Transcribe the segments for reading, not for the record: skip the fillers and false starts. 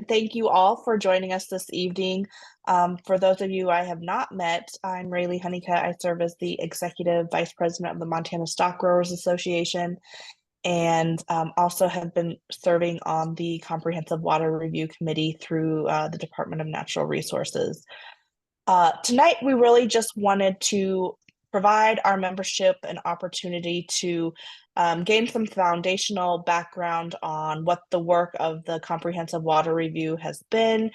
thank you all for joining us this evening. For those of you I have not met, I'm Rayleigh Honeycutt. I serve as the Executive Vice President of the Montana Stock Growers Association and also have been serving on the Comprehensive Water Review Committee through the Department of Natural Resources. Tonight, we really just wanted to provide our membership an opportunity to gain some foundational background on what the work of the Comprehensive Water Review has been.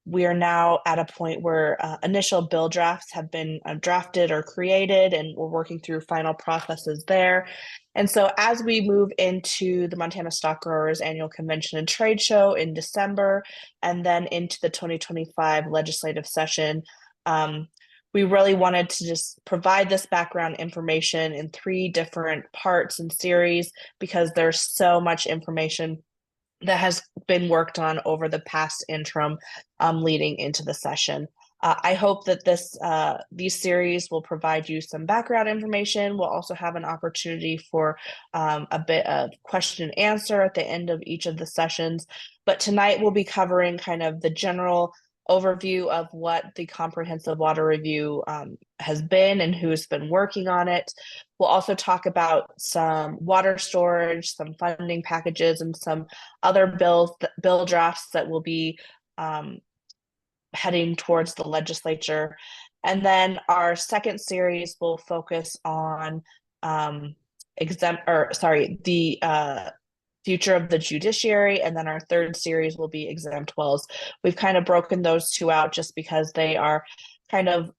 We are now at a point where initial bill drafts have been drafted or created, and we're working through final processes there. And so as we move into the Montana Stock Growers Annual Convention and Trade Show in December, and then into the 2025 legislative session, we really wanted to just provide this background information in 3 different parts and series because there's so much information that has been worked on over the past interim leading into the session. I hope that these series will provide you some background information. We'll also have an opportunity for a bit of question and answer at the end of each of the sessions. But tonight we'll be covering kind of the general overview of what the Comprehensive Water Review has been and who's been working on it. We'll also talk about some water storage, some funding packages, and some other bill drafts that will be heading towards the legislature. And then our second series will focus on the future of the judiciary, and then our third series will be exempt wells. We've kind of broken those 2 out just because they are kind of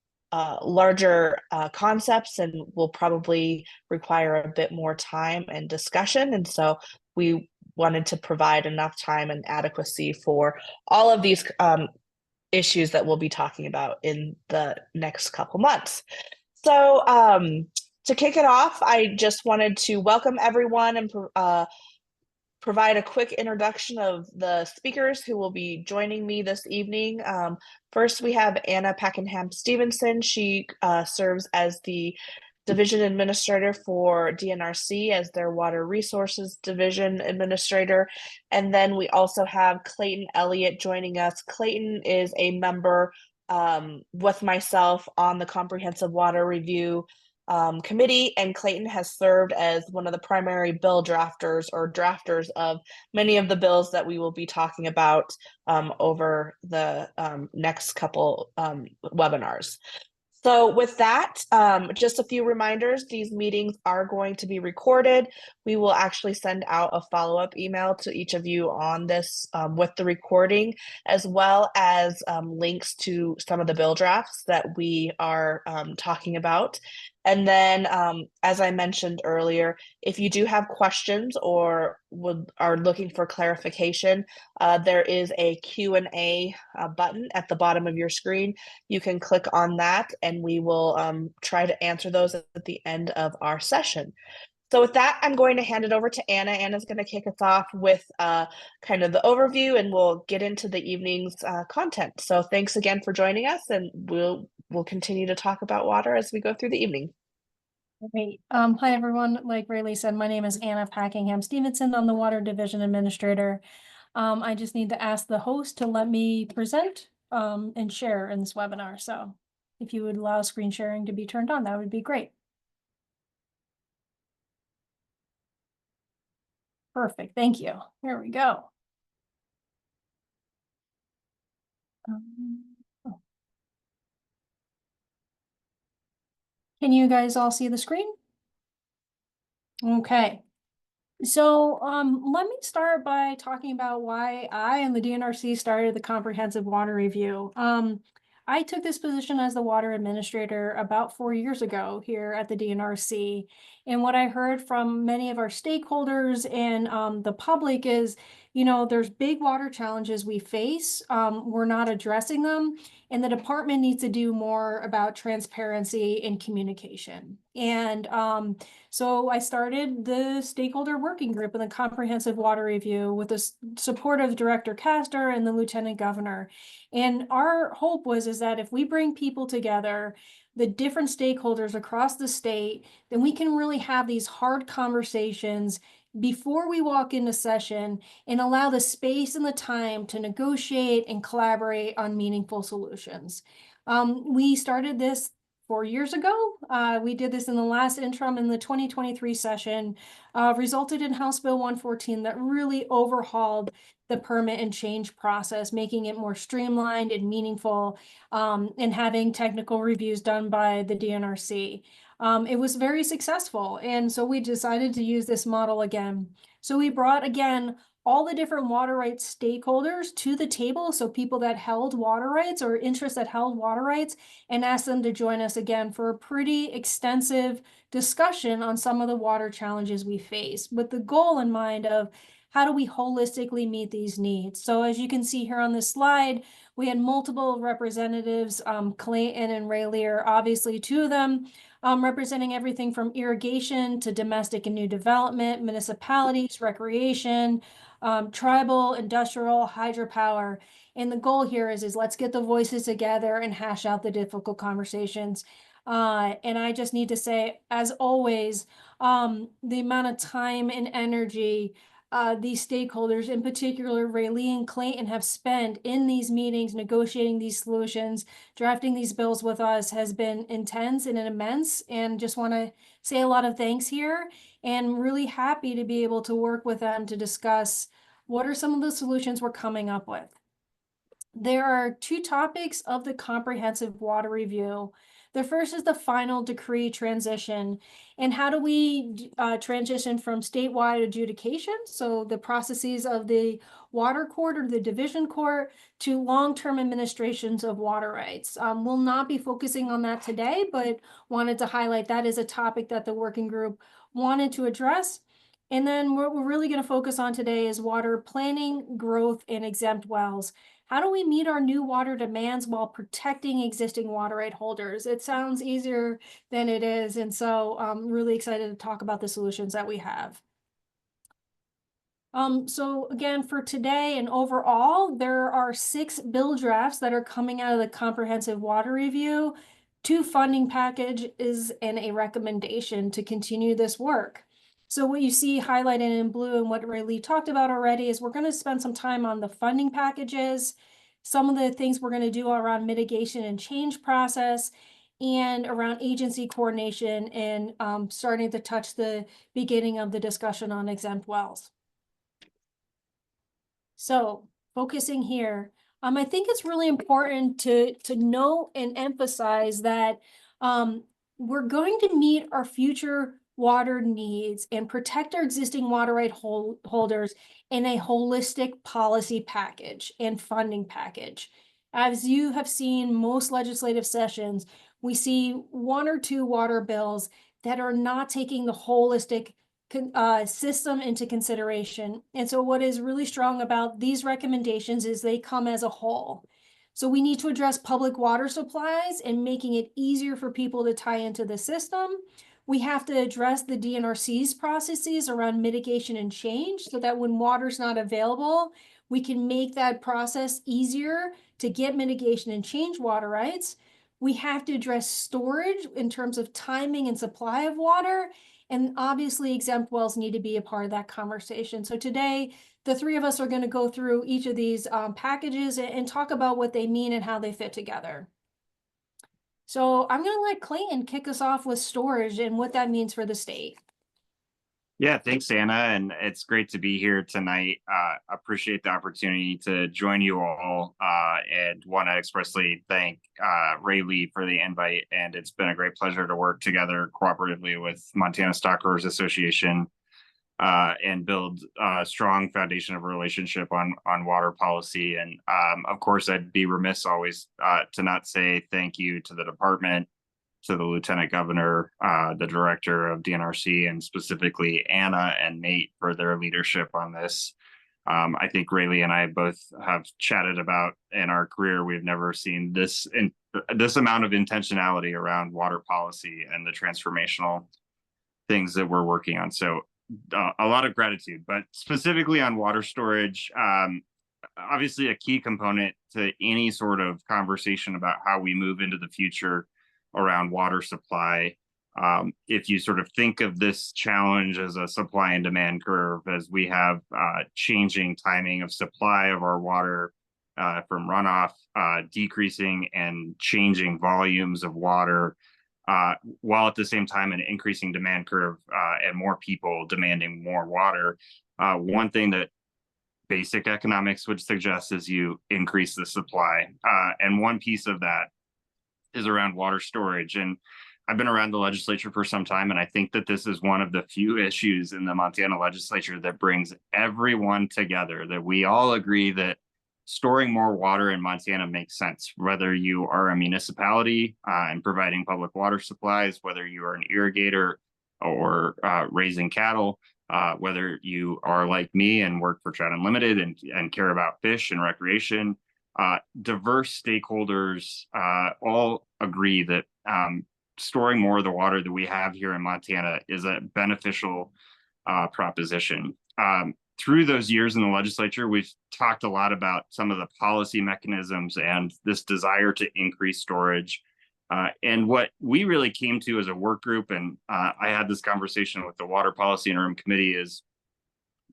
larger concepts and will probably require a bit more time and discussion. And so we wanted to provide enough time and adequacy for all of these issues that we'll be talking about in the next couple months. So to kick it off, I just wanted to welcome everyone and provide a quick introduction of the speakers who will be joining me this evening. First, we have Anna Packenham-Stevenson. She serves as the Division Administrator for DNRC as their Water Resources Division Administrator. And then we also have Clayton Elliott joining us. Clayton is a member with myself on the Comprehensive Water Review Committee, and Clayton has served as one of the primary bill drafters or drafters of many of the bills that we will be talking about over the next couple webinars. So with that, just a few reminders, these meetings are going to be recorded. We will actually send out a follow-up email to each of you on this with the recording, as well as links to some of the bill drafts that we are talking about. And then, as I mentioned earlier, if you do have questions or are looking for clarification, there is a Q&A button at the bottom of your screen. You can click on that and we will try to answer those at the end of our session. So with that, I'm going to hand it over to Anna. Anna's going to kick us off with kind of the overview, and we'll get into the evening's content. So thanks again for joining us, and we'll continue to talk about water as we go through the evening. Great. Hi, everyone. Like Rayleigh said, my name is Anna Packenham-Stevenson. I'm the Water Division Administrator. I just need to ask the host to let me present and share in this webinar. So if you would allow screen sharing to be turned on, that would be great. Perfect. Thank you. Here we go. Can you guys all see the screen? Okay. So let me start by talking about why I and the DNRC started the Comprehensive Water Review. I took this position as the water administrator about 4 years ago here at the DNRC. And what I heard from many of our stakeholders and the public is, you know, there's big water challenges we face. We're not addressing them. And the department needs to do more about transparency and communication. And so I started the stakeholder working group in the Comprehensive Water Review with the support of Director Castor and the Lieutenant Governor. And our hope is that if we bring people together, the different stakeholders across the state, then we can really have these hard conversations, before we walk into session and allow the space and the time to negotiate and collaborate on meaningful solutions. We started this 4 years ago. We did this in the last interim in the 2023 session, resulted in House Bill 114 that really overhauled the permit and change process, making it more streamlined and meaningful, and having technical reviews done by the DNRC. It was very successful, and so we decided to use this model again. So we brought, again, all the different water rights stakeholders to the table, so people that held water rights or interests that held water rights, and asked them to join us again for a pretty extensive discussion on some of the water challenges we face, with the goal in mind of how do we holistically meet these needs. So as you can see here on this slide, we had multiple representatives. Clayton and Rayleigh are obviously two of them, representing everything from irrigation to domestic and new development, municipalities, recreation, tribal, industrial, hydropower. And the goal here is let's get the voices together and hash out the difficult conversations. And I just need to say, as always, the amount of time and energy these stakeholders, in particular Rayleigh and Clayton, have spent in these meetings, negotiating these solutions, drafting these bills with us, has been intense and immense. And just want to say a lot of thanks here, and really happy to be able to work with them to discuss what are some of the solutions we're coming up with. There are two topics of the comprehensive water review. The first is the final decree transition, and how do we transition from statewide adjudication, so the processes of the water court or the division court, to long-term administrations of water rights. We'll not be focusing on that today, but wanted to highlight that is a topic that the working group wanted to address. And then what we're really going to focus on today is water planning, growth, and exempt wells. How do we meet our new water demands while protecting existing water right holders? It sounds easier than it is, and so I'm really excited to talk about the solutions that we have. So again, for today and overall, there are 6 bill drafts that are coming out of the comprehensive water review, 2 funding packages, and a recommendation to continue this work. So what you see highlighted in blue and what Rayleigh talked about already is we're going to spend some time on the funding packages, some of the things we're going to do around mitigation and change process, and around agency coordination, and starting to touch the beginning of the discussion on exempt wells. So focusing here, I think it's really important to note and emphasize that we're going to meet our future water needs and protect our existing water right holders in a holistic policy package and funding package. As you have seen most legislative sessions, we see 1 or 2 water bills that are not taking the holistic system into consideration. And so what is really strong about these recommendations is they come as a whole. So we need to address public water supplies and making it easier for people to tie into the system. We have to address the DNRC's processes around mitigation and change, so that when water's not available, we can make that process easier to get mitigation and change water rights. We have to address storage in terms of timing and supply of water. And obviously exempt wells need to be a part of that conversation. So today, the 3 of us are going to go through each of these packages and talk about what they mean and how they fit together. So I'm going to let Clayton kick us off with storage and what that means for the state. Yeah, thanks, Anna, and it's great to be here tonight. Appreciate the opportunity to join you all, and want to expressly thank Rayleigh for the invite. And it's been a great pleasure to work together cooperatively with Montana Stockgrowers Association and build a strong foundation of relationship on water policy. And of course, I'd be remiss always to not say thank you to the department, to the Lieutenant Governor, the Director of DNRC, and specifically Anna and Nate for their leadership on this. I think Rayleigh and I both have chatted about in our career, we've never seen this amount of intentionality around water policy and the transformational things that we're working on. So a lot of gratitude, but specifically on water storage, obviously a key component to any sort of conversation about how we move into the future around water supply If you sort of think of this challenge as a supply and demand curve, as we have changing timing of supply of our water from runoff, decreasing and changing volumes of water, while at the same time an increasing demand curve and more people demanding more water. One thing that basic economics would suggest is you increase the supply. And one piece of that is around water storage. And I've been around the legislature for some time, and I think that this is one of the few issues in the Montana legislature that brings everyone together, that we all agree that storing more water in Montana makes sense, whether you are a municipality and providing public water supplies, whether you are an irrigator or raising cattle, whether you are like me and work for Trout Unlimited and care about fish and recreation. Diverse stakeholders all agree that storing more of the water that we have here in Montana is a beneficial proposition. Through those years in the legislature, we've talked a lot about some of the policy mechanisms and this desire to increase storage. And what we really came to as a work group, and I had this conversation with the Water Policy Interim Committee, is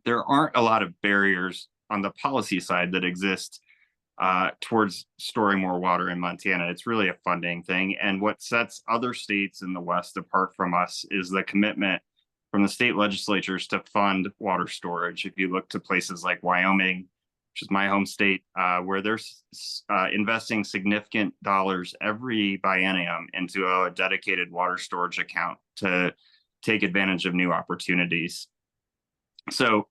there aren't a lot of barriers on the policy side that exist towards storing more water in Montana. It's really a funding thing. And what sets other states in the West apart from us is the commitment from the state legislatures to fund water storage. If you look to places like Wyoming, which is my home state, where they're investing significant dollars every biennium into a dedicated water storage account to take advantage of new opportunities. So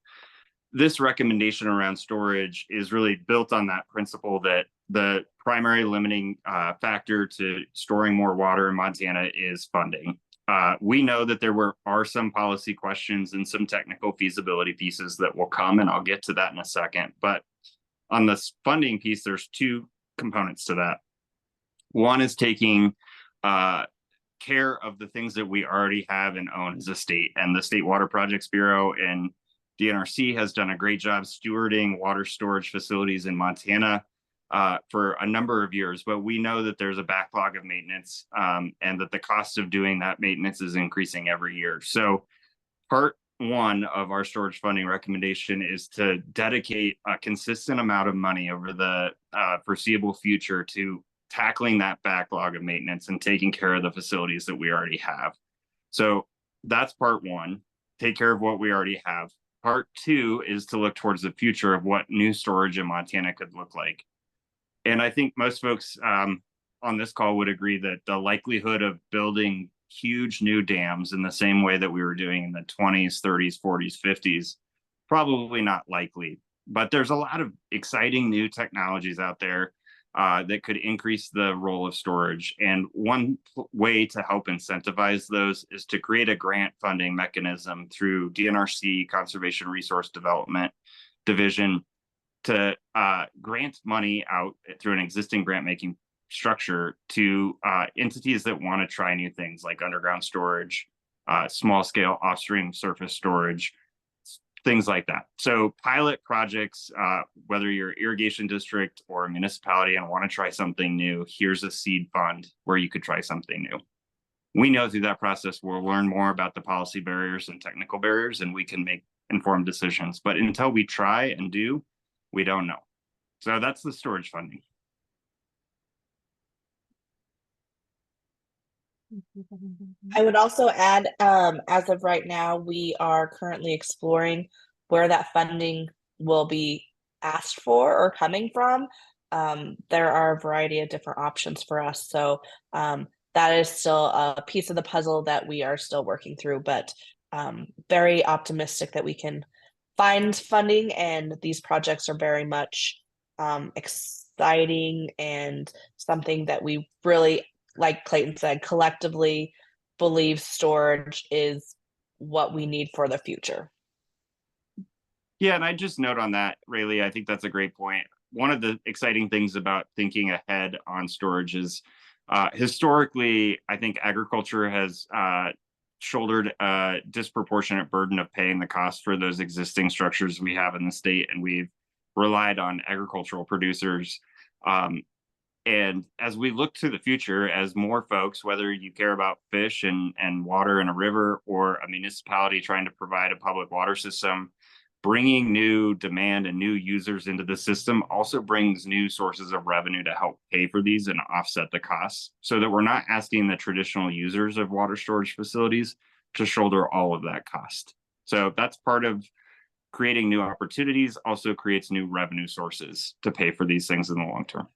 this recommendation around storage is really built on that principle that the primary limiting factor to storing more water in Montana is funding. We know that there are some policy questions and some technical feasibility pieces that will come, and I'll get to that in a second. But on this funding piece, there's two components to that. One is taking care of the things that we already have and own as a state, and the State Water Projects Bureau and DNRC has done a great job stewarding water storage facilities in Montana for a number of years, but we know that there's a backlog of maintenance and that the cost of doing that maintenance is increasing every year. So part one of our storage funding recommendation is to dedicate a consistent amount of money over the foreseeable future to tackling that backlog of maintenance and taking care of the facilities that we already have. So that's part one, take care of what we already have. Part two is to look towards the future of what new storage in Montana could look like. And I think most folks on this call would agree that the likelihood of building huge new dams in the same way that we were doing in the 20s, 30s, 40s, 50s, probably not likely. But there's a lot of exciting new technologies out there that could increase the role of storage. And one way to help incentivize those is to create a grant funding mechanism through DNRC Conservation Resource Development Division to grant money out through an existing grant making structure to entities that want to try new things like underground storage, small scale off-stream surface storage, things like that. So pilot projects, whether you're an irrigation district or a municipality and want to try something new, here's a seed fund where you could try something new. We know through that process, we'll learn more about the policy barriers and technical barriers, and we can make informed decisions. But until we try and do, we don't know. So that's the storage funding. I would also add, as of right now, we are currently exploring where that funding will be asked for or coming from. There are a variety of different options for us. So that is still a piece of the puzzle that we are still working through, but very optimistic that we can find funding, and these projects are very much exciting and something that we really, like Clayton said, collectively believe storage is what we need for the future. Yeah, and I just note on that, Rayleigh, I think that's a great point. One of the exciting things about thinking ahead on storage is historically, I think agriculture has shouldered a disproportionate burden of paying the cost for those existing structures we have in the state, and we've relied on agricultural producers And as we look to the future, as more folks, whether you care about fish and water in a river or a municipality trying to provide a public water system, bringing new demand and new users into the system also brings new sources of revenue to help pay for these and offset the costs, so that we're not asking the traditional users of water storage facilities to shoulder all of that cost. So that's part of creating new opportunities, also creates new revenue sources to pay for these things in the long term.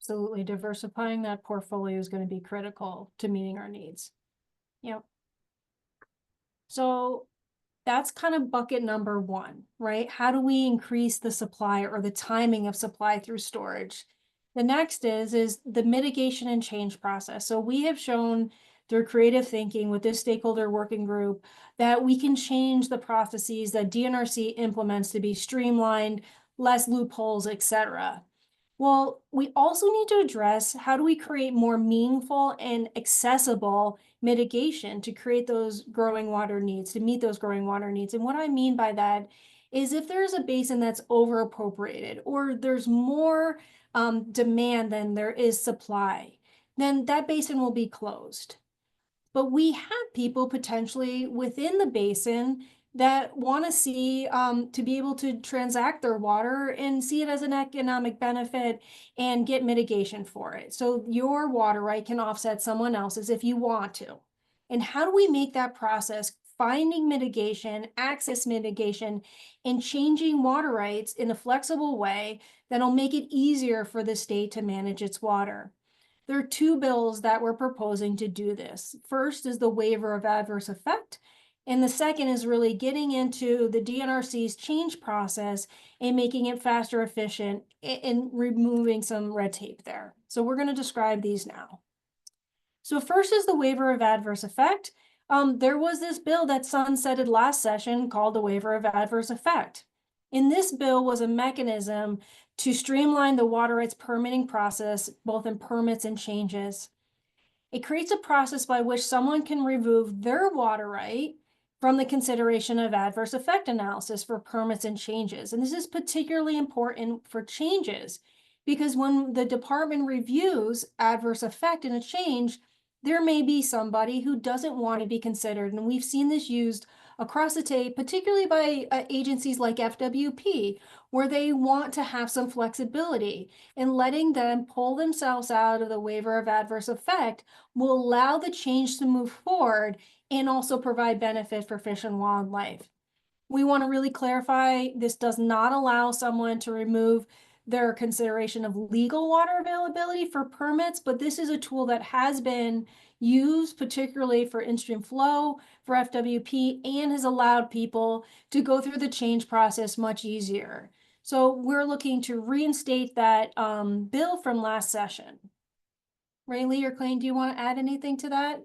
Absolutely. Diversifying that portfolio is going to be critical to meeting our needs. Yep. So that's kind of bucket number one, right? How do we increase the supply or the timing of supply through storage? The next is the mitigation and change process. So we have shown through creative thinking with this stakeholder working group that we can change the processes that DNRC implements to be streamlined, less loopholes, etc. Well, we also need to address how do we create more meaningful and accessible mitigation to create those growing water needs, to meet those growing water needs. And what I mean by that is if there's a basin that's over appropriated or there's more demand than there is supply, then that basin will be closed. But we have people potentially within the basin that want to see to be able to transact their water and see it as an economic benefit and get mitigation for it. So your water right can offset someone else's if you want to. And how do we make that process, finding mitigation, access mitigation, and changing water rights in a flexible way that'll make it easier for the state to manage its water? There are two bills that we're proposing to do this. First is the waiver of adverse effect, and the second is really getting into the DNRC's change process and making it faster, efficient, and removing some red tape there. So we're going to describe these now. So first is the waiver of adverse effect. There was this bill that sunsetted last session called the waiver of adverse effect. In this bill was a mechanism to streamline the water rights permitting process, both in permits and changes. It creates a process by which someone can remove their water right from the consideration of adverse effect analysis for permits and changes. And this is particularly important for changes because when the department reviews adverse effect in a change, there may be somebody who doesn't want to be considered. And we've seen this used across the tape, particularly by agencies like FWP, where they want to have some flexibility, and letting them pull themselves out of the waiver of adverse effect will allow the change to move forward and also provide benefit for fish and wildlife. We want to really clarify this does not allow someone to remove their consideration of legal water availability for permits, but this is a tool that has been used particularly for in-stream flow, for FWP, and has allowed people to go through the change process much easier. So we're looking to reinstate that bill from last session. Rayleigh or Clayton, do you want to add anything to that?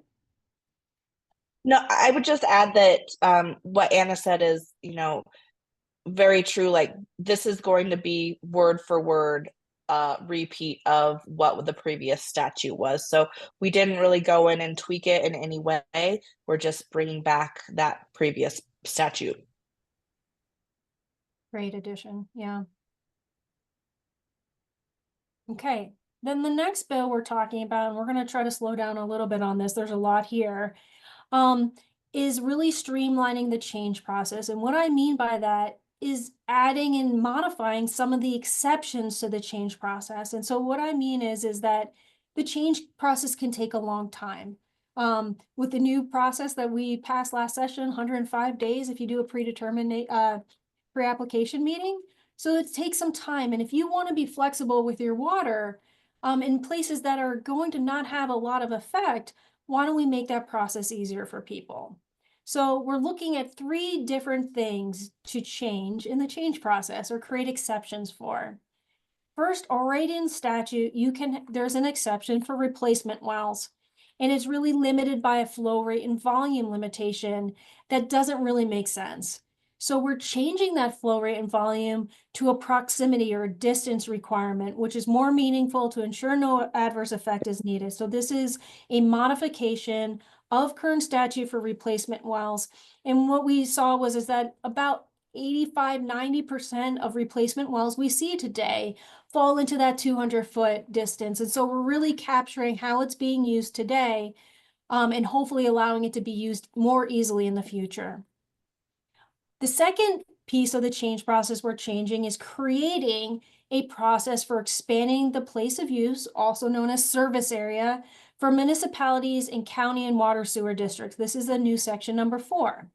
No, I would just add that what Anna said is, very true. Like this is going to be word for word repeat of what the previous statute was. So we didn't really go in and tweak it in any way. We're just bringing back that previous statute. Great addition. Yeah. Okay. Then the next bill we're talking about, and we're going to try to slow down a little bit on this, there's a lot here, is really streamlining the change process. And what I mean by that is adding and modifying some of the exceptions to the change process. And so what I mean is that the change process can take a long time. With the new process that we passed last session, 105 days if you do a predetermined pre-application meeting. So it takes some time. And if you want to be flexible with your water in places that are going to not have a lot of effect, why don't we make that process easier for people? So we're looking at 3 different things to change in the change process or create exceptions for. First, already in statute, there's an exception for replacement wells, and it's really limited by a flow rate and volume limitation that doesn't really make sense. So we're changing that flow rate and volume to a proximity or a distance requirement, which is more meaningful to ensure no adverse effect is needed. So this is a modification of current statute for replacement wells. And what we saw is that about 85–90% of replacement wells we see today fall into that 200-foot distance. And so we're really capturing how it's being used today, and hopefully allowing it to be used more easily in the future. The second piece of the change process we're changing is creating a process for expanding the place of use, also known as service area, for municipalities and county and water sewer districts. This is the new section number 4.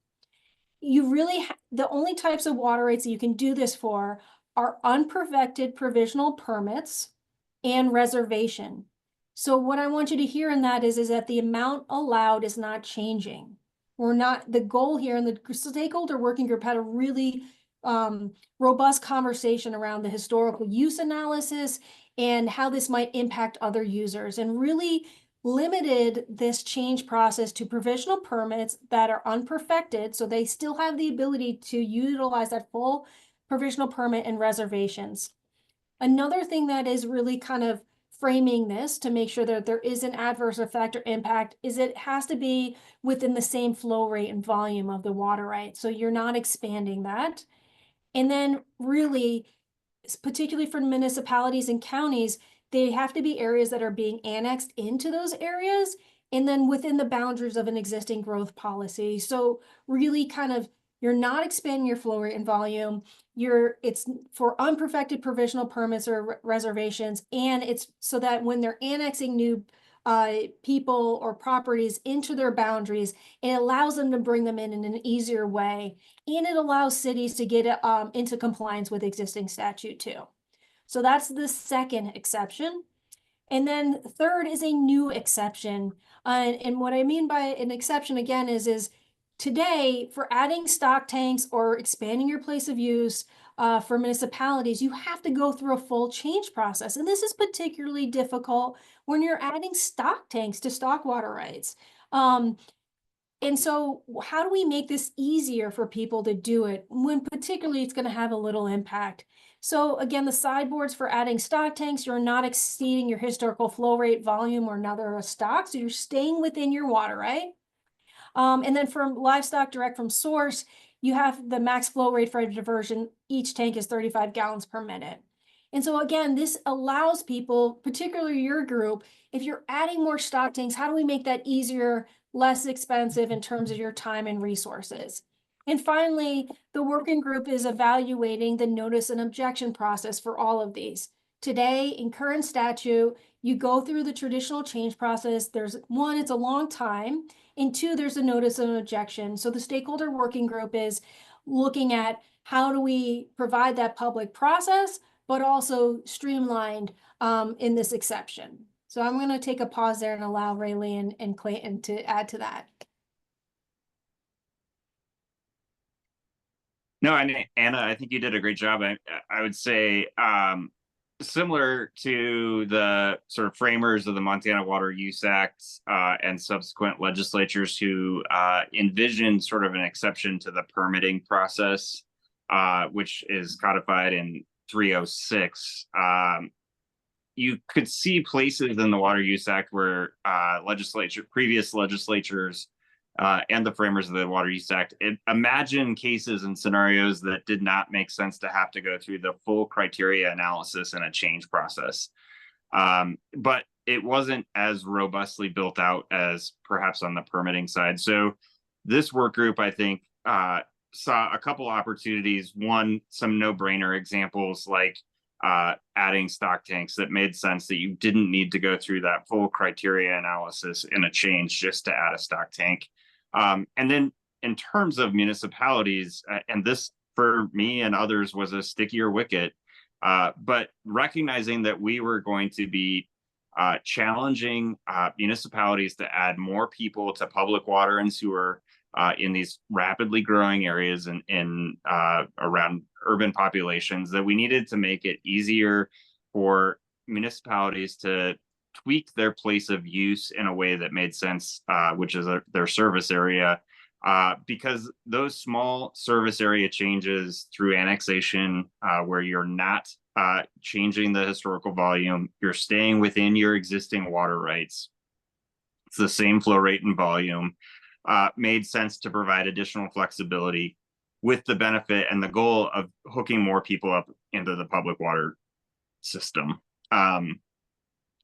You really, the only types of water rights that you can do this for are unperfected provisional permits and reservation. So what I want you to hear in that is that the amount allowed is not changing. We're not, the goal here, and the stakeholder working group had a really robust conversation around the historical use analysis and how this might impact other users, and really limited this change process to provisional permits that are unperfected, so they still have the ability to utilize that full provisional permit and reservations. Another thing that is really kind of framing this to make sure that there is an adverse effect or impact is it has to be within the same flow rate and volume of the water right. So you're not expanding that. And then really, particularly for municipalities and counties, they have to be areas that are being annexed into those areas, and then within the boundaries of an existing growth policy. So really kind of, you're not expanding your flow rate and volume. It's for unperfected provisional permits or reservations, and it's so that when they're annexing new people or properties into their boundaries, it allows them to bring them in an easier way, and it allows cities to get into compliance with existing statute too. So that's the second exception. And then third is a new exception. And what I mean by an exception again is today, for adding stock tanks or expanding your place of use for municipalities, you have to go through a full change process. And this is particularly difficult when you're adding stock tanks to stock water rights. And so how do we make this easier for people to do it when particularly it's going to have a little impact? So again, the sideboards for adding stock tanks, you're not exceeding your historical flow rate, volume, or another stock. So you're staying within your water right. And then for livestock direct from source, you have the max flow rate for a diversion. Each tank is 35 gallons per minute. And so again, this allows people, particularly your group, if you're adding more stock tanks, how do we make that easier, less expensive in terms of your time and resources? And finally, the working group is evaluating the notice and objection process for all of these. Today, in current statute, you go through the traditional change process. There's one, it's a long time, and two, there's a notice of objection. So the stakeholder working group is looking at how do we provide that public process, but also streamlined in this exception. So I'm going to take a pause there and allow Raylene and Clayton to add to that. No, and Anna, I think you did a great job. I would say similar to the sort of framers of the Montana Water Use Act and subsequent legislatures who envisioned sort of an exception to the permitting process, which is codified in 306. You could see places in the Water Use Act where previous legislatures and the framers of the Water Use Act imagine cases and scenarios that did not make sense to have to go through the full criteria analysis in a change process. But it wasn't as robustly built out as perhaps on the permitting side. So this work group, I think, saw a couple opportunities. One, some no-brainer examples like adding stock tanks that made sense, that you didn't need to go through that full criteria analysis in a change just to add a stock tank. And then in terms of municipalities, and this for me and others was a stickier wicket, but recognizing that we were going to be challenging municipalities to add more people to public water and sewer in these rapidly growing areas and around urban populations, that we needed to make it easier for municipalities to tweak their place of use in a way that made sense, which is their service area, because those small service area changes through annexation, where you're not changing the historical volume, you're staying within your existing water rights, it's the same flow rate and volume, made sense to provide additional flexibility. with the benefit and the goal of hooking more people up into the public water system.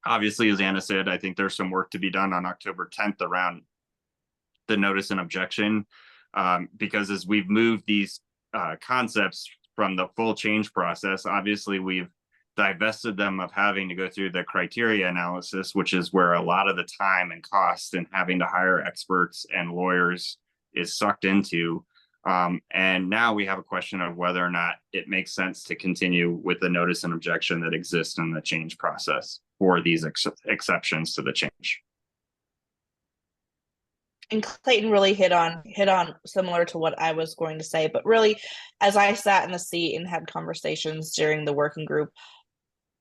Obviously, as Anna said, I think there's some work to be done on October 10th around the notice and objection, because as we've moved these concepts from the full change process, obviously we've divested them of having to go through the criteria analysis, which is where a lot of the time and cost and having to hire experts and lawyers is sucked into. And now we have a question of whether or not it makes sense to continue with the notice and objection that exists in the change process for these exceptions to the change. And Clayton really hit on similar to what I was going to say, but really, as I sat in the seat and had conversations during the working group,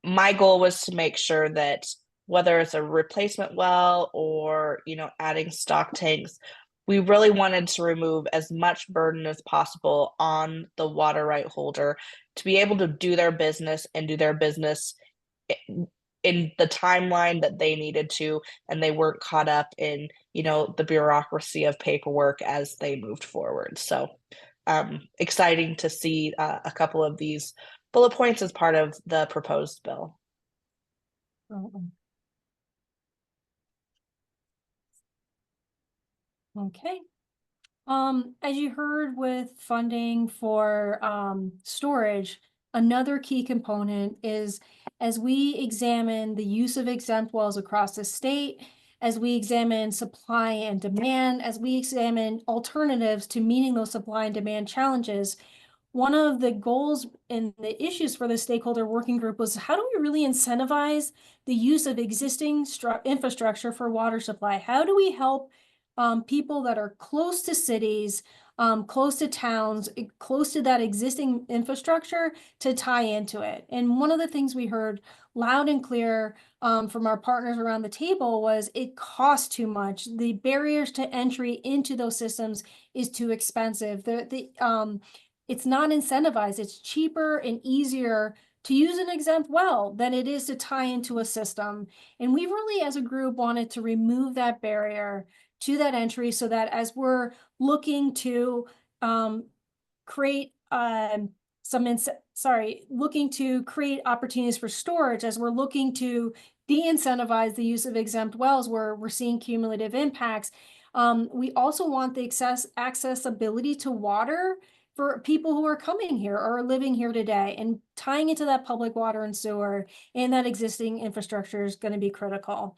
my goal was to make sure that whether it's a replacement well or, you know, adding stock tanks, we really wanted to remove as much burden as possible on the water right holder to be able to do their business and do their business in the timeline that they needed to, and they weren't caught up in, you know, the bureaucracy of paperwork as they moved forward. So exciting to see a couple of these bullet points as part of the proposed bill. Okay. As you heard with funding for storage, another key component is as we examine the use of exempt wells across the state, as we examine supply and demand, as we examine alternatives to meeting those supply and demand challenges, one of the goals and the issues for the stakeholder working group was how do we really incentivize the use of existing infrastructure for water supply? How do we help people that are close to cities, close to towns, close to that existing infrastructure to tie into it? And one of the things we heard loud and clear from our partners around the table was it costs too much. The barriers to entry into those systems is too expensive. It's not incentivized. It's cheaper and easier to use an exempt well than it is to tie into a system. And we really, as a group, wanted to remove that barrier to that entry so that as we're looking to create looking to create opportunities for storage, as we're looking to de-incentivize the use of exempt wells where we're seeing cumulative impacts, we also want the accessibility to water for people who are coming here or living here today, and tying into that public water and sewer and that existing infrastructure is going to be critical.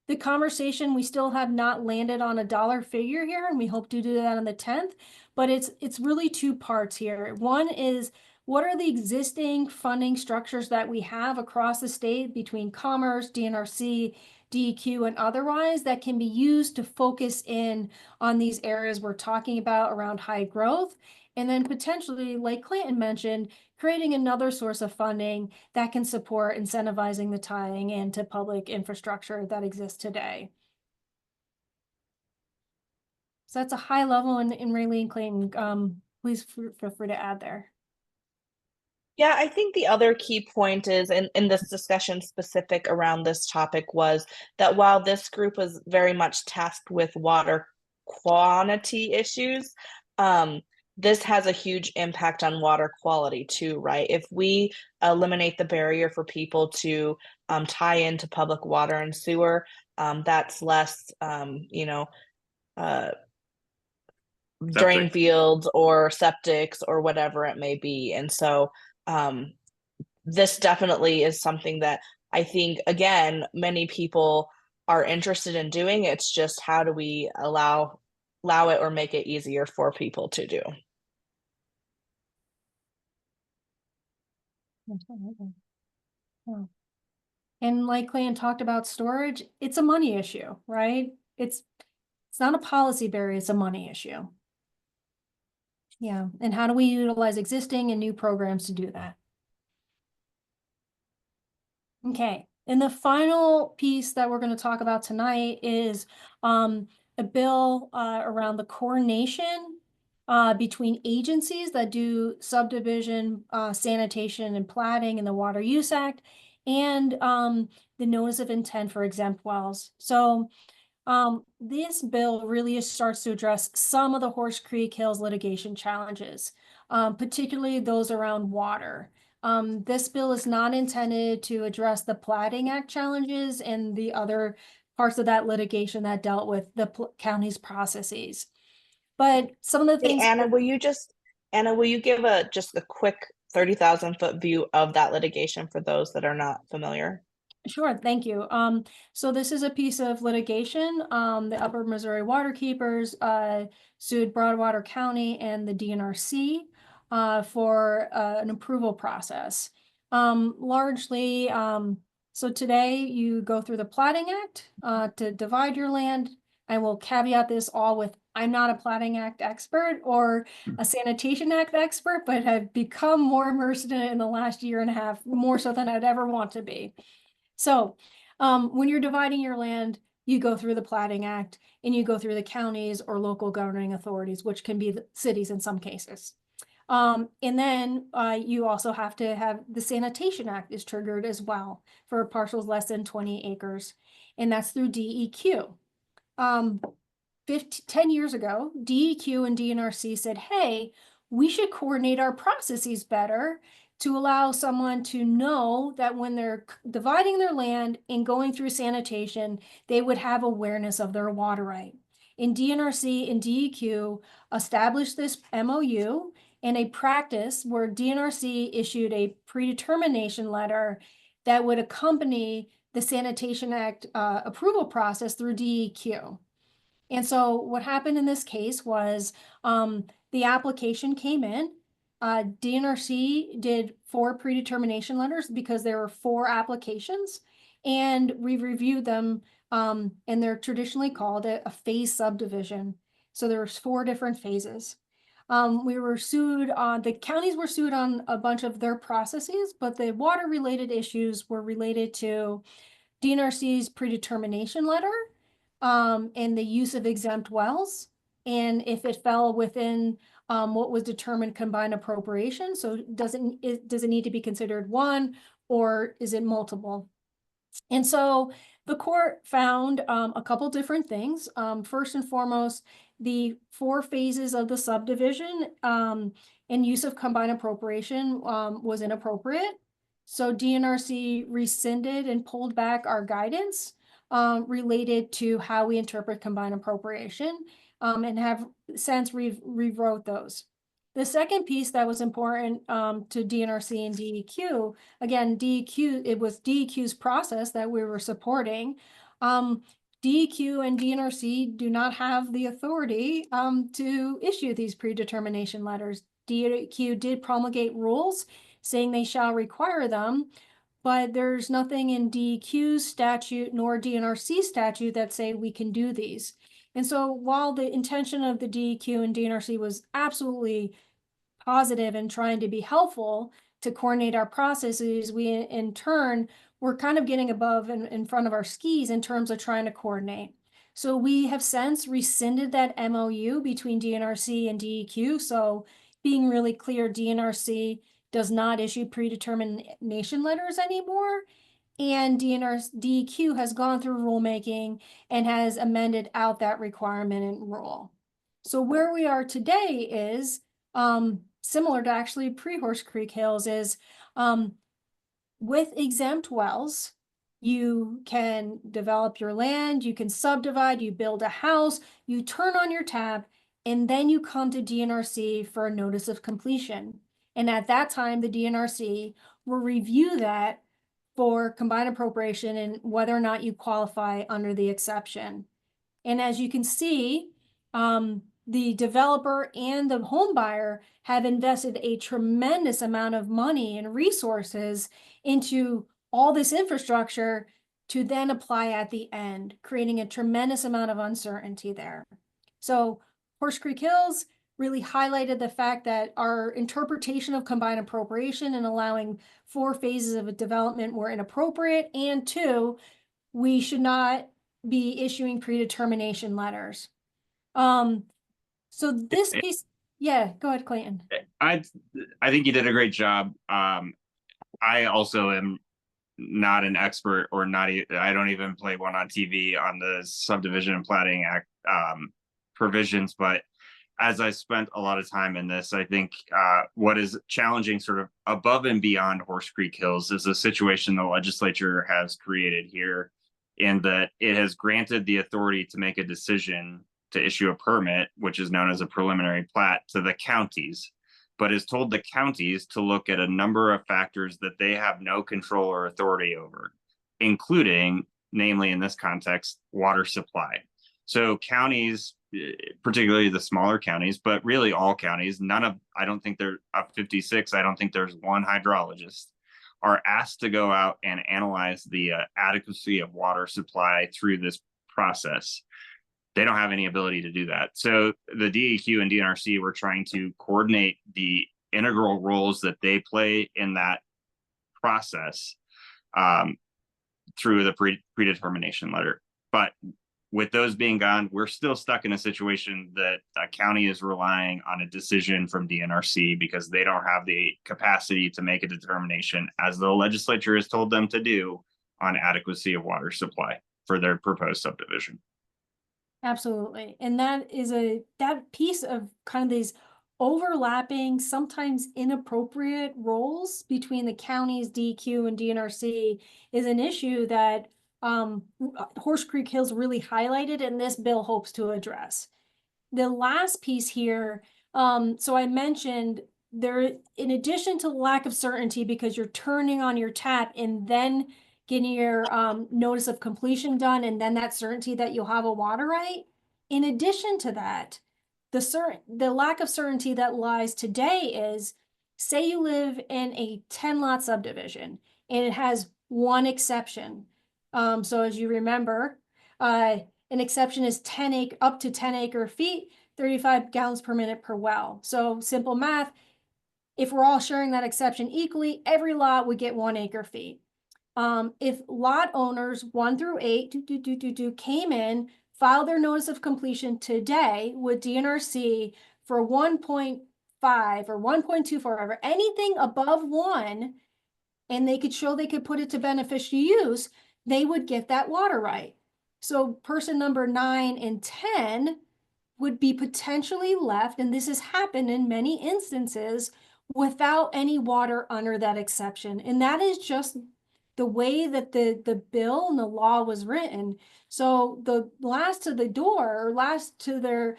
The conversation, we still have not landed on a dollar figure here, and we hope to do that on the 10th, but it's really two parts here. One is, what are the existing funding structures that we have across the state between Commerce, DNRC, DEQ, and otherwise that can be used to focus in on these areas we're talking about around high growth? And then potentially, like Clayton mentioned, creating another source of funding that can support incentivizing the tying into public infrastructure that exists today. So that's a high level, and Rayleigh and Clayton, please feel free to add there. Yeah, I think the other key point is, in this discussion specific around this topic, was that while this group was very much tasked with water quantity issues, this has a huge impact on water quality too, right? If we eliminate the barrier for people to tie into public water and sewer, that's less, drain fields or septics or whatever it may be. And so this definitely is something that I think, again, many people are interested in doing. It's just how do we allow it or make it easier for people to do. And like Clayton talked about storage, it's a money issue, right? It's not a policy barrier, it's a money issue. Yeah, and how do we utilize existing and new programs to do that? Okay, and the final piece that we're going to talk about tonight is a bill around the coordination between agencies that do subdivision, sanitation, and platting in the Water Use Act, and the notice of intent for exempt wells. So This bill really starts to address some of the Horse Creek Hills litigation challenges, particularly those around water. This bill is not intended to address the Platting Act challenges and the other parts of that litigation that dealt with the county's processes. But some of the Hey, things. Anna, will you give just a quick 30,000-foot view of that litigation for those that are not familiar? Sure, thank you. So this is a piece of litigation. The Upper Missouri Waterkeepers sued Broadwater County and the DNRC for an approval process. Largely, so today you go through the Platting Act to divide your land. I will caveat this all with, I'm not a Platting Act expert or a Sanitation Act expert, but have become more immersed in it in the last year and a half, more so than I'd ever want to be. So when you're dividing your land, you go through the Platting Act and you go through the counties or local governing authorities, which can be the cities in some cases. And then you also have to have the Sanitation Act is triggered as well for parcels less than 20 acres. And that's through DEQ. 10 years ago, DEQ and DNRC said, hey, we should coordinate our processes better to allow someone to know that when they're dividing their land and going through sanitation, they would have awareness of their water right. And DNRC and DEQ established this MOU and a practice where DNRC issued a predetermination letter that would accompany the Sanitation Act approval process through DEQ. And so what happened in this case was the application came in. DNRC did 4 predetermination letters because there were 4 applications, and we reviewed them, and they're traditionally called a phase subdivision. So there's 4 different phases. We were sued on, the counties were sued on a bunch of their processes, but the water-related issues were related to DNRC's predetermination letter, and the use of exempt wells, and if it fell within what was determined combined appropriation. So does it need to be considered one, or is it multiple? And so the court found a couple different things. First and foremost, the 4 phases of the subdivision and use of combined appropriation was inappropriate. So DNRC rescinded and pulled back our guidance related to how we interpret combined appropriation and have since rewrote those. The second piece that was important to DNRC and DEQ, again, DEQ, it was DEQ's process that we were supporting. DEQ and DNRC do not have the authority to issue these predetermination letters. DEQ did promulgate rules saying they shall require them, but there's nothing in DEQ's statute nor DNRC statute that say we can do these. And so while the intention of the DEQ and DNRC was absolutely positive and trying to be helpful to coordinate our processes, we in turn were kind of getting above and in front of our skis in terms of trying to coordinate. So we have since rescinded that MOU between DNRC and DEQ. So being really clear, DNRC does not issue predetermination letters anymore. And DEQ has gone through rulemaking and has amended out that requirement and rule. So where we are today is similar to actually pre-Horse Creek Hills is with exempt wells, you can develop your land, you can subdivide, you build a house, you turn on your tap, and then you come to DNRC for a notice of completion. And at that time, the DNRC will review that for combined appropriation and whether or not you qualify under the exception. And as you can see, the developer and the home buyer have invested a tremendous amount of money and resources into all this infrastructure to then apply at the end, creating a tremendous amount of uncertainty there. So Horse Creek Hills really highlighted the fact that our interpretation of combined appropriation and allowing 4 phases of a development were inappropriate, and 2, we should not be issuing predetermination letters. So this piece, yeah, go ahead, Clayton. I think you did a great job. I also am not an expert or I don't even play one on TV on the subdivision and plating act provisions, but as I spent a lot of time in this, I think what is challenging sort of above and beyond Horse Creek Hills is a situation the legislature has created here, in that it has granted the authority to make a decision to issue a permit, which is known as a preliminary plat, to the counties, but has told the counties to look at a number of factors that they have no control or authority over, including, namely in this context, water supply. So counties, particularly the smaller counties, but really all counties, I don't think there are 56, I don't think there's one hydrologist, are asked to go out and analyze the adequacy of water supply through this process. They don't have any ability to do that. So the DEQ and DNRC were trying to coordinate the integral roles that they play in that process through the predetermination letter. But with those being gone, we're still stuck in a situation that a county is relying on a decision from DNRC because they don't have the capacity to make a determination, as the legislature has told them to do, on adequacy of water supply for their proposed subdivision. Absolutely. And that is that piece of kind of these overlapping, sometimes inappropriate roles between the counties, DEQ and DNRC is an issue that Horse Creek Hills really highlighted, and this bill hopes to address. The last piece here, so I mentioned there, in addition to lack of certainty because you're turning on your tap and then getting your notice of completion done, and then that certainty that you'll have a water right. In addition to that, the lack of certainty that lies today is, say you live in a 10-lot subdivision and it has one exception. So as you remember, an exception is up to 10 acre feet, 35 gallons per minute per well. So simple math, if we're all sharing that exception equally, every lot would get 1 acre feet. If lot owners 1 through 8 came in, filed their notice of completion today with DNRC for 1.5 or 1.24, or anything above 1, and they could show they could put it to beneficial use, they would get that water right. So person number 9 and 10 would be potentially left, and this has happened in many instances, without any water under that exception. And that is just the way that the bill and the law was written. So the last to the door, or last to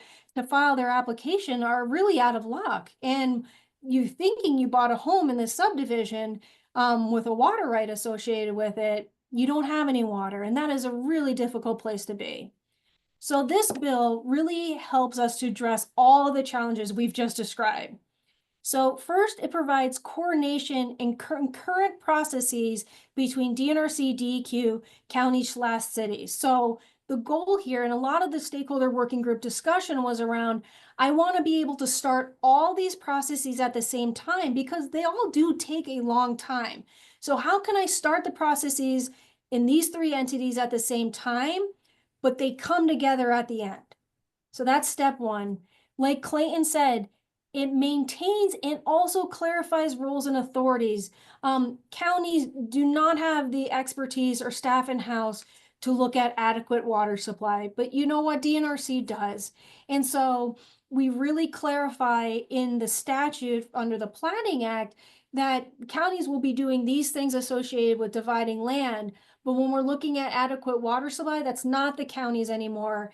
file their application, are really out of luck. And you thinking you bought a home in this subdivision with a water right associated with it, you don't have any water, and that is a really difficult place to be. So this bill really helps us to address all the challenges we've just described. So first, it provides coordination and concurrent processes between DNRC, DEQ, counties/cities. So the goal here, and a lot of the stakeholder working group discussion was around, I want to be able to start all these processes at the same time because they all do take a long time. So how can I start the processes in these 3 entities at the same time, but they come together at the end? So that's step 1. Like Clayton said, it maintains and also clarifies roles and authorities. Counties do not have the expertise or staff in-house to look at adequate water supply, but you know what, DNRC does. And so we really clarify in the statute under the Planning Act that counties will be doing these things associated with dividing land. But when we're looking at adequate water supply, that's not the counties anymore,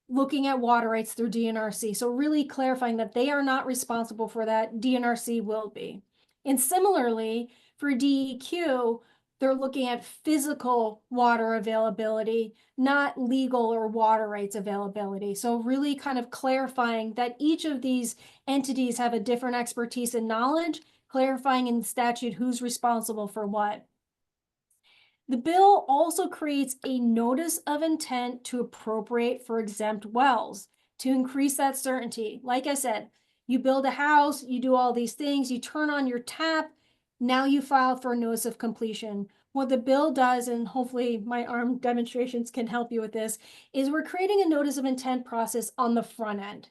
looking at water rights through DNRC. So really clarifying that they are not responsible for that, DNRC will be. And similarly, for DEQ, they're looking at physical water availability, not legal or water rights availability. So really kind of clarifying that each of these entities have a different expertise and knowledge, clarifying in the statute who's responsible for what. The bill also creates a notice of intent to appropriate for exempt wells to increase that certainty. Like I said, you build a house, you do all these things, you turn on your tap, now you file for a notice of completion. What the bill does, and hopefully my arm demonstrations can help you with this, is we're creating a notice of intent process on the front end.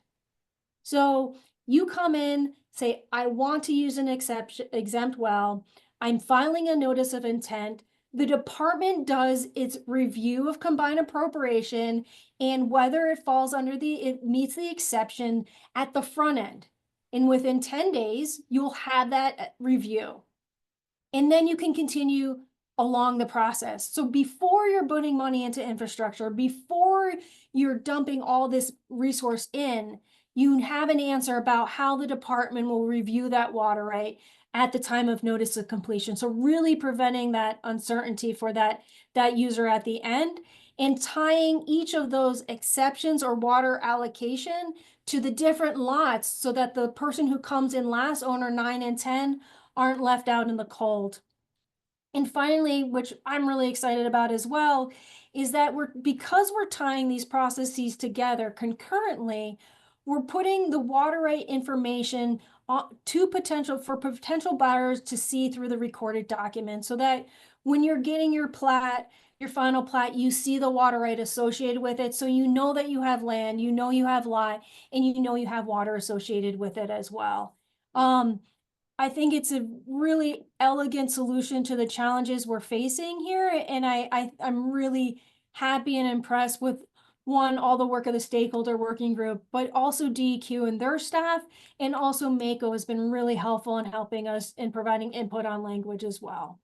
So you come in, say, I want to use an exempt well, I'm filing a notice of intent. the department does its review of combined appropriation and whether it falls under it meets the exception at the front end. And within 10 days, you'll have that review. And then you can continue along the process. So before you're putting money into infrastructure, before you're dumping all this resource in, you have an answer about how the department will review that water right at the time of notice of completion. So really preventing that uncertainty for that user at the end, and tying each of those exceptions or water allocation to the different lots so that the person who comes in last, owner 9 and 10, aren't left out in the cold. And finally, which I'm really excited about as well, is that because we're tying these processes together concurrently, we're putting the water right information to potential buyers to see through the recorded document, so that when you're getting your plat, your final plat, you see the water right associated with it. So you know that you have land, you know you have lot, and you know you have water associated with it as well. I think it's a really elegant solution to the challenges we're facing here. And I'm really happy and impressed with, one, all the work of the stakeholder working group, but also DEQ and their staff, and also MACO has been really helpful in helping us in providing input on language as well.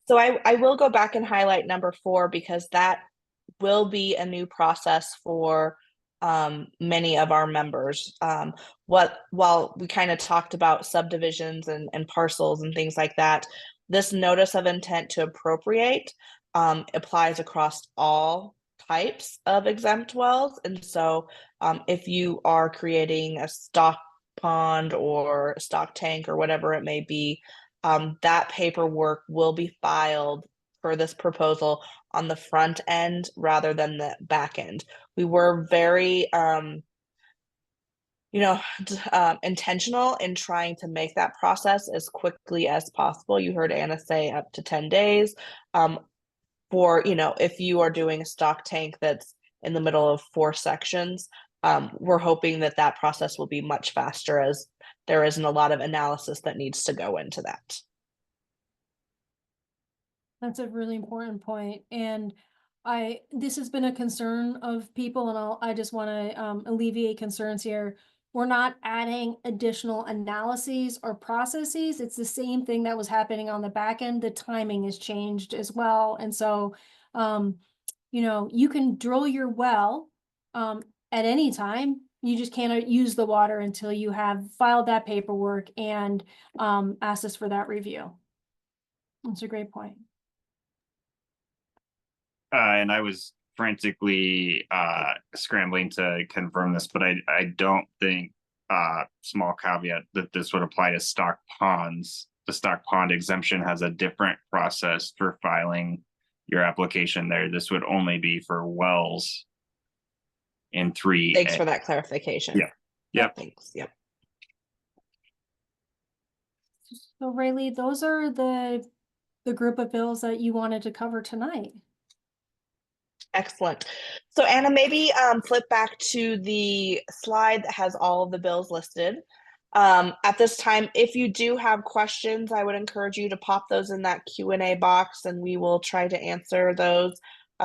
So I will go back and highlight number 4, because that will be a new process for many of our members. While we kind of talked about subdivisions and parcels and things like that, this notice of intent to appropriate applies across all types of exempt wells. And so if you are creating a stock pond or stock tank or whatever it may be, that paperwork will be filed for this proposal on the front end rather than the back end. We were very intentional in trying to make that process as quickly as possible. You heard Anna say up to 10 days. For, if you are doing a stock tank that's in the middle of 4 sections, we're hoping that process will be much faster, as there isn't a lot of analysis that needs to go into that. That's a really important point. And this has been a concern of people, and I just want to alleviate concerns here. We're not adding additional analyses or processes. It's the same thing that was happening on the back end. The timing has changed as well. And so, you can drill your well at any time. You just can't use the water until you have filed that paperwork and asked us for that review. That's a great point. And I was frantically scrambling to confirm this, but I don't think, small caveat, that this would apply to stock ponds. The stock pond exemption has a different process for filing your application there. This would only be for wells in 3. Thanks for that clarification. Yeah. Yep. Thanks. Yep. So Rayleigh, those are the group of bills that you wanted to cover tonight. Excellent. So Anna, maybe flip back to the slide that has all of the bills listed. At this time, if you do have questions, I would encourage you to pop those in that Q&A box, and we will try to answer those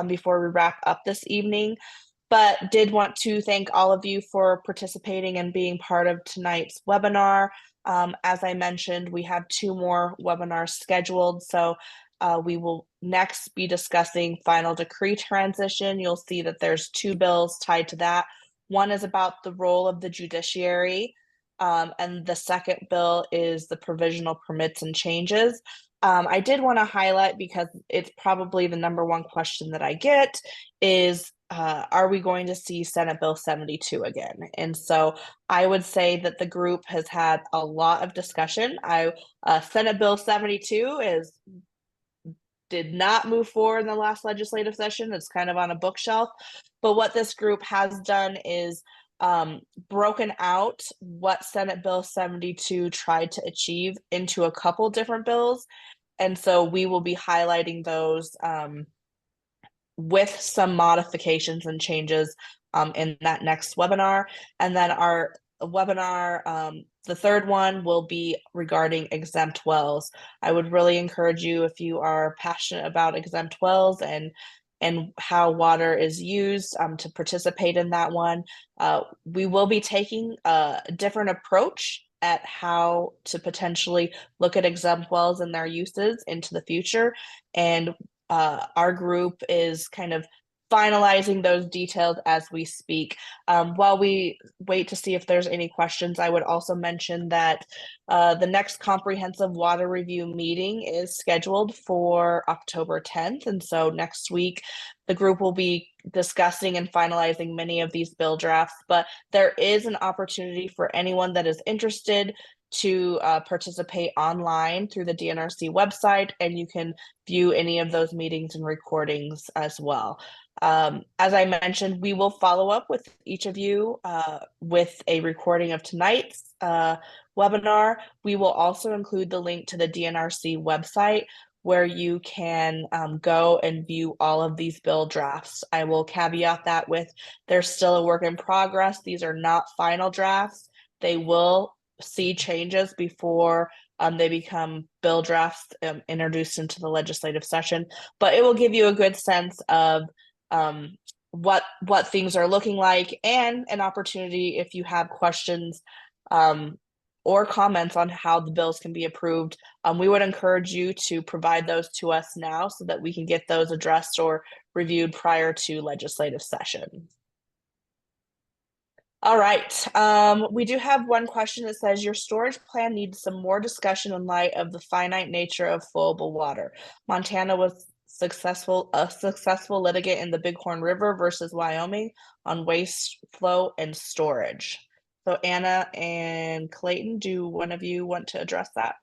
before we wrap up this evening. But did want to thank all of you for participating and being part of tonight's webinar. As I mentioned, we have 2 more webinars scheduled. So we will next be discussing final decree transition. You'll see that there's 2 bills tied to that. One is about the role of the judiciary, and the second bill is the provisional permits and changes. I did want to highlight, because it's probably the number 1 question that I get, is are we going to see Senate Bill 72 again? And so I would say that the group has had a lot of discussion. Senate Bill 72 did not move forward in the last legislative session. It's kind of on a bookshelf. But what this group has done is broken out what Senate Bill 72 tried to achieve into a couple different bills. And so we will be highlighting those with some modifications and changes in that next webinar. And then our webinar The third one will be regarding exempt wells. I would really encourage you, if you are passionate about exempt wells and how water is used, to participate in that one. We will be taking a different approach at how to potentially look at exempt wells and their uses into the future. And our group is kind of finalizing those details as we speak. While we wait to see if there's any questions, I would also mention that the next comprehensive water review meeting is scheduled for October 10th. And so next week, the group will be discussing and finalizing many of these bill drafts, but there is an opportunity for anyone that is interested to participate online through the DNRC website, and you can view any of those meetings and recordings as well. As I mentioned, we will follow up with each of you with a recording of tonight's webinar. We will also include the link to the DNRC website where you can go and view all of these bill drafts. I will caveat that with there's still a work in progress. These are not final drafts. They will see changes before they become bill drafts introduced into the legislative session, but it will give you a good sense of what things are looking like, and an opportunity if you have questions or comments on how the bills can be approved. We would encourage you to provide those to us now so that we can get those addressed or reviewed prior to legislative session. All right, we do have one question that says, your storage plan needs some more discussion in light of the finite nature of flowable water. Montana was a successful litigant in the Bighorn River versus Wyoming on waste flow and storage. So Anna and Clayton, do one of you want to address that?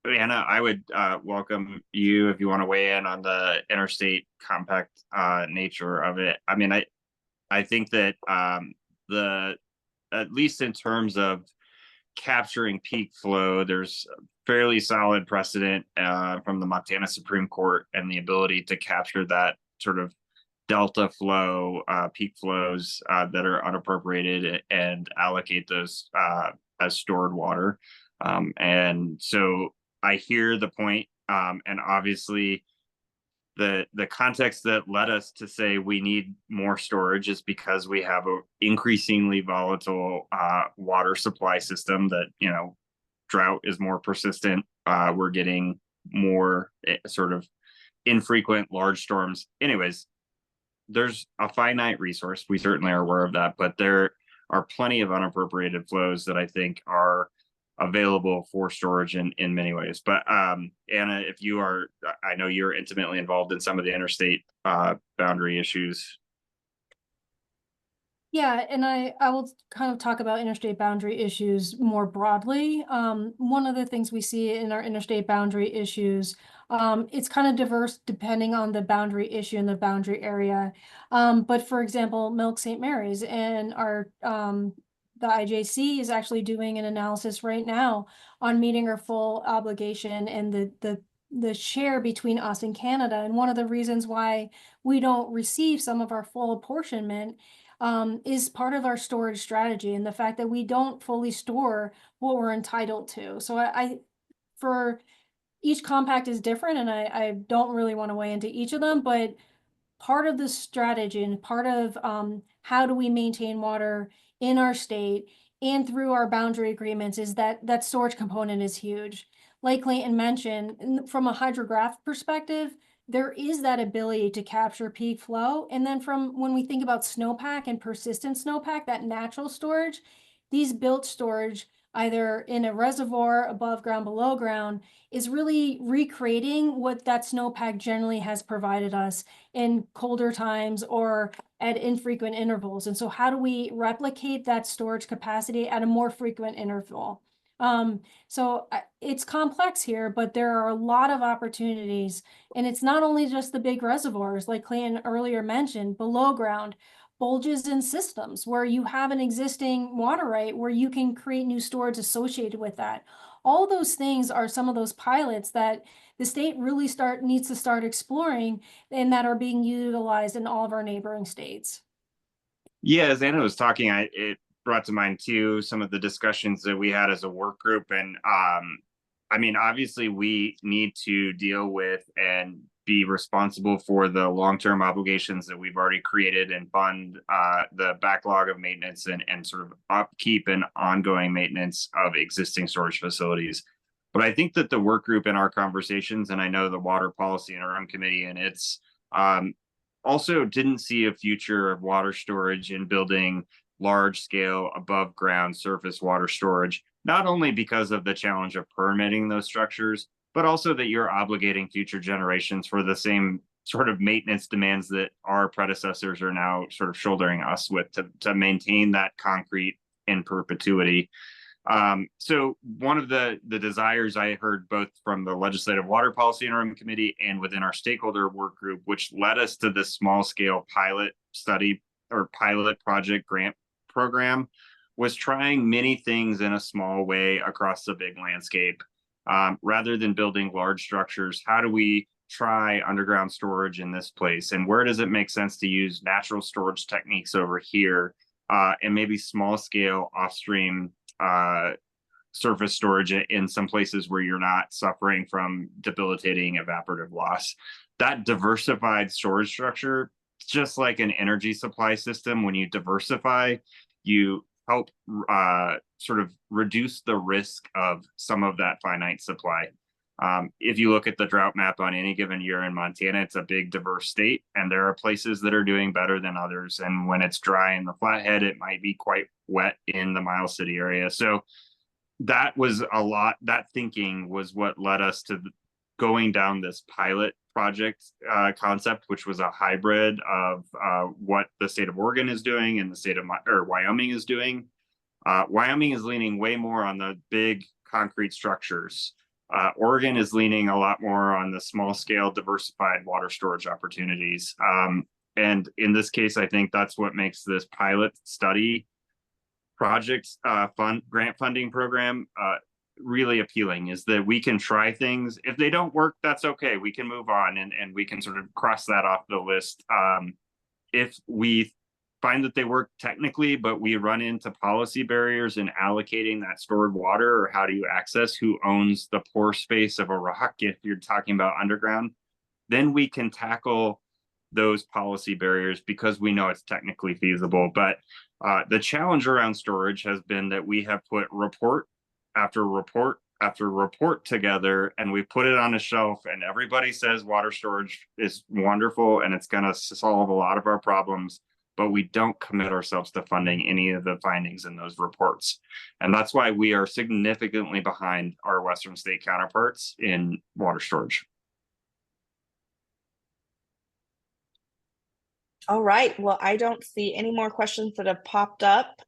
Anna, I would welcome you if you want to weigh in on the interstate compact nature of it. I mean, I think that at least in terms of capturing peak flow, there's fairly solid precedent from the Montana Supreme Court and the ability to capture that sort of delta flow, peak flows that are unappropriated, and allocate those as stored water. And so I hear the point, and obviously the context that led us to say we need more storage is because we have an increasingly volatile water supply system that, drought is more persistent. We're getting more sort of infrequent large storms. Anyways, there's a finite resource. We certainly are aware of that, but there are plenty of unappropriated flows that I think are available for storage in many ways. But Anna, if you are, I know you're intimately involved in some of the interstate boundary issues. Yeah, and I will kind of talk about interstate boundary issues more broadly. One of the things we see in our interstate boundary issues, it's kind of diverse depending on the boundary issue and the boundary area. But for example, Milk St. Mary's and the IJC is actually doing an analysis right now on meeting our full obligation and the share between us and Canada. And one of the reasons why we don't receive some of our full apportionment is part of our storage strategy, and the fact that we don't fully store what we're entitled to. So for each compact is different, and I don't really want to weigh into each of them, but part of the strategy and part of how do we maintain water in our state and through our boundary agreements is that storage component is huge. Like Clayton mentioned, from a hydrographic perspective, there is that ability to capture peak flow. And then from when we think about snowpack and persistent snowpack, that natural storage, these built storage, either in a reservoir, above ground, below ground, is really recreating what that snowpack generally has provided us in colder times or at infrequent intervals. And so how do we replicate that storage capacity at a more frequent interval? So it's complex here, but there are a lot of opportunities, and it's not only just the big reservoirs, like Clayton earlier mentioned, below ground, bulges in systems where you have an existing water right where you can create new storage associated with that. All those things are some of those pilots that the state really needs to start exploring and that are being utilized in all of our neighboring states. Yeah, as Anna was talking, it brought to mind too some of the discussions that we had as a work group, and I mean, obviously, we need to deal with and be responsible for the long-term obligations that we've already created and fund the backlog of maintenance and sort of upkeep and ongoing maintenance of existing storage facilities. But I think that the work group in our conversations, and I know the Water Policy Interim Committee and its also didn't see a future of water storage in building large scale above ground surface water storage, not only because of the challenge of permitting those structures, but also that you're obligating future generations for the same sort of maintenance demands that our predecessors are now sort of shouldering us with to maintain that concrete in perpetuity. So one of the desires I heard both from the Legislative Water Policy Interim Committee and within our stakeholder work group, which led us to this small scale pilot study or pilot project grant program, was trying many things in a small way across the big landscape. Rather than building large structures, how do we try underground storage in this place? And where does it make sense to use natural storage techniques over here and maybe small scale offstream surface storage in some places where you're not suffering from debilitating evaporative loss? That diversified storage structure, just like an energy supply system, when you diversify, you help sort of reduce the risk of some of that finite supply. If you look at the drought map on any given year in Montana, it's a big diverse state, and there are places that are doing better than others. And when it's dry in the Flathead, it might be quite wet in the Miles City area. So that was a lot, that thinking was what led us to going down this pilot project concept, which was a hybrid of what the state of Oregon is doing and the state of Wyoming is doing. Wyoming is leaning way more on the big concrete structures. Oregon is leaning a lot more on the small scale diversified water storage opportunities. And in this case, I think that's what makes this pilot study project grant funding program really appealing, is that we can try things. If they don't work, that's okay. We can move on and we can sort of cross that off the list. If we find that they work technically, but we run into policy barriers in allocating that stored water, or how do you access who owns the pore space of a rock if you're talking about underground, then we can tackle those policy barriers because we know it's technically feasible. But the challenge around storage has been that we have put report after report after report together, and we put it on a shelf, and everybody says water storage is wonderful and it's going to solve a lot of our problems, but we don't commit ourselves to funding any of the findings in those reports. And that's why we are significantly behind our Western state counterparts in water storage. All right. Well, I don't see any more questions that have popped up.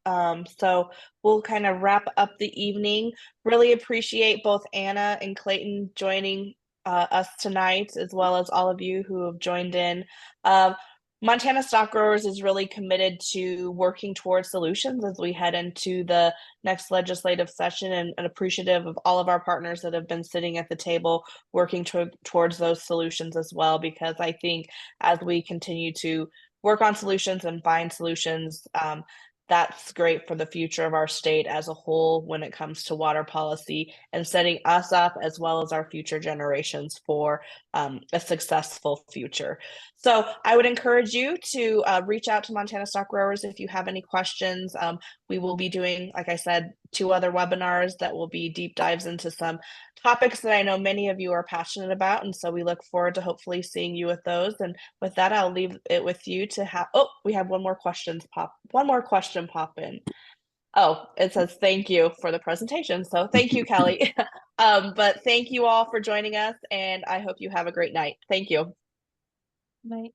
So we'll kind of wrap up the evening. Really appreciate both Anna and Clayton joining us tonight, as well as all of you who have joined in. Montana Stock Growers is really committed to working towards solutions as we head into the next legislative session, and appreciative of all of our partners that have been sitting at the table working towards those solutions as well, because I think as we continue to work on solutions and find solutions, that's great for the future of our state as a whole when it comes to water policy, and setting us up as well as our future generations for a successful future. So I would encourage you to reach out to Montana Stock Growers if you have any questions. We will be doing, like I said, 2 other webinars that will be deep dives into some topics that I know many of you are passionate about. And so we look forward to hopefully seeing you with those. And with that, I'll leave it with you to have, we have one more question pop in. Oh, it says thank you for the presentation. So thank you, Kelly. But thank you all for joining us, and I hope you have a great night. Thank you. Night.